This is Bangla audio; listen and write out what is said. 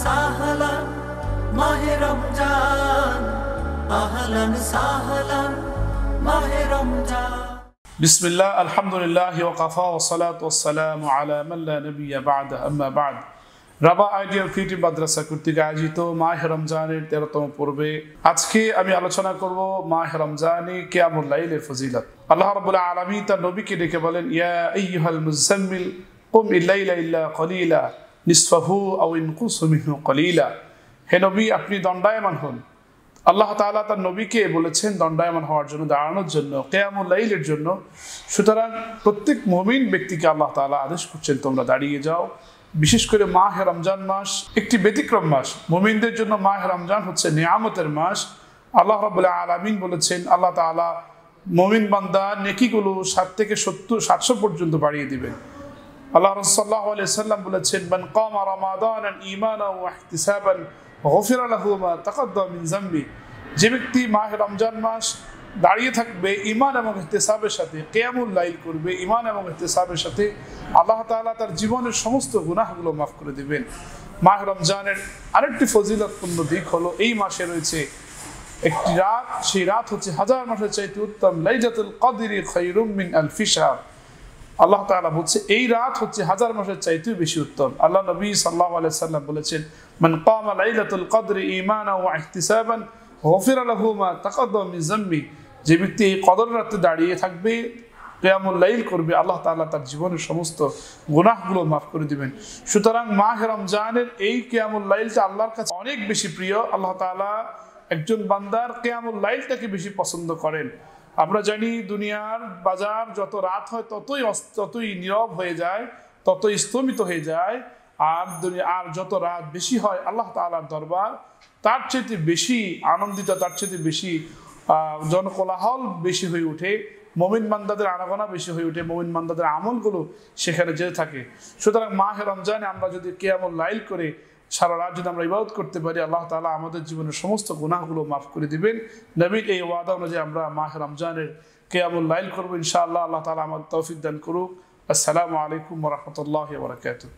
সাহলান মাহে রমজান, আহলান সাহলান মাহে রমজান। বিসমিল্লাহ, আলহামদুলিল্লাহ, ওয়াকাফা, ওয়াসসালাতু ওয়াসসালামু আলা মান লা নাবিয়্যা বা'দা, আম্মা বা'দ। রাবা আইডিয়াল ক্রিয়েটিভ মাদ্রাসা কর্তৃক আয়োজিত মাহে রমজানের 13তম পর্বে আজকে আমি আলোচনা করব মাহে রমজানে কিয়ামুল লাইলের ফজিলত। আল্লাহ রাব্বুল আলামিন তার নবীকে ডেকে বলেন, ইয়া আইয়ুহাল মুযাম্মিল কুম ইল্লাইলা ইল্লা কলিলা নিসফাহু আও ইনকুস মিনহু কলিলা। হে নবী, আপনি দণ্ডায়মান হন। আল্লাহ তাআলা তার নবীকে বলেছেন দণ্ডায়মান হওয়ার জন্য, দাঁড়ানোর জন্য, কিয়ামুল লাইলের জন্য। সুতরাং প্রত্যেক মুমিন ব্যক্তিকে আল্লাহ তাআলা আদেশ করছেন তোমরা দাঁড়িয়ে যাও। বিশেষ করে মাহে রমজান মাস একটি ব্যতিক্রম মাস। মুমিনদের জন্য মাহে রমজান হচ্ছে নিয়ামতের মাস। আল্লাহ রাব্বুল আলামিন বলেছেন, আল্লাহ তাআলা মুমিন বান্দা নেকিগুলো 7 থেকে 700 পর্যন্ত বাড়িয়ে দিবেন। আল্লাহ রাসূল সাল্লাল্লাহু আলাইহি ওয়াসাল্লাম বলেছেন, মান কামা রমাদানান ঈমানান ওয়া ইহতিসাবান গফিরা লাহু মা তাকাদ্দাম মিন যামবি। যে ব্যক্তি মাহে রমজান মাস দাঁড়িয়ে থাকবে ঈমান এবং ইহতিসাবের সাথে, কিয়ামুল লাইল করবে ঈমান এবং ইহতিসাবের সাথে, আল্লাহ তাআলা তার জীবনের সমস্ত গুনাহগুলো মাফ করে দিবেন। মাহে রমজানের আরেকটি ফজিলতপূর্ণ দিক হলো এই মাসে রয়েছে একটি রাত, সেই রাত হচ্ছে হাজার মাসের চাইতে উত্তম। লাইলাতুল কদরি খায়রুম মিন আলফি শাহর। আল্লাহ তাআলা বলছে এই রাত হচ্ছে হাজার মাসের চাইতেও বেশি উত্তম। আল্লাহ নবী সাল্লাল্লাহু আলাইহি সাল্লাম বলেছেন, মান কামা লাইলাতুল কদরি ঈমানান ওয়া ইহতিসাবান গফিরা লাহু মা তাকাদ্দাম মিন যামবি। যে ব্যক্তি এই কদর রাতে দাঁড়িয়ে থাকবে, কিয়ামুল লাইল করবে, আল্লাহ তাআলা তার জীবনের সমস্ত গুনাহগুলো মাফ করে দিবেন। সুতরাং মাহে রমজানের এই কিয়ামুল লাইলটা আল্লাহর কাছে অনেক বেশি প্রিয়। আল্লাহ তাআলা একজন বান্দার কিয়ামুল লাইলটাকে বেশি পছন্দ করেন। আমরা জানি দুনিয়ার বাজার যত রাত হয় ততই নীরব হয়ে যায়, ততই স্তমিত হয়ে যায়। আর যত রাত বেশি হয় আল্লাহ তাআলার দরবার তার চেয়ে বেশি আনন্দিত, তার চেয়ে বেশি জনকোলাহল বেশি হয়ে ওঠে। মুমিন বান্দাদের আনাগোনা বেশি হয়ে ওঠে, মুমিন বান্দাদের আমলগুলো সেখানে যেতে থাকে। সুতরাং মাহে রমজানে আমরা যদি কিয়ামুল লাইল করে সারা রাত যদি আমরা ইবাদত করতে পারি, আল্লাহ তাআলা আমাদের জীবনের সমস্ত গুনাহগুলো মাফ করে দিবেন। নবীর এই ওয়াদা অনুযায়ী আমরা মাহে রমজানের কিয়ামুল লাইল করবো ইনশাআল্লাহ। আল্লাহ তাআলা আমাদের তৌফিক দান করুক। আসসালামু আলাইকুম ওয়া রাহমাতুল্লাহি ওয়া বারাকাতুহু।